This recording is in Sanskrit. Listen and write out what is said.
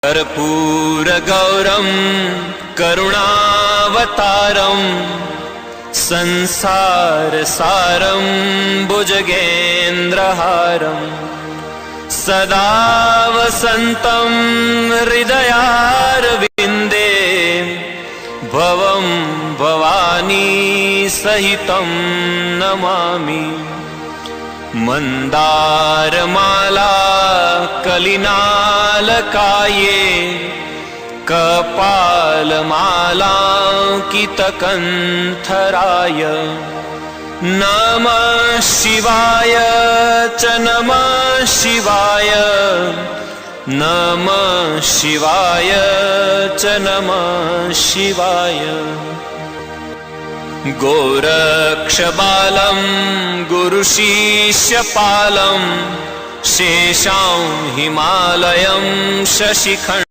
कर्पूरगौरं करुणावतारं संसारसारं भुजगेन्द्रहारं सदा वसन्तं हृदयारविन्दे भवं भवानी सहितं नमामि। मन्दारमाला कलिनालकाये कपालमालाङ्कितकण्ठराय नमः शिवाय च नमः शिवाय नमः शिवाय च नमः शिवाय। गोरक्षबालं गुरुशिष्यपालं शेषां हिमालयं शशिखण्डं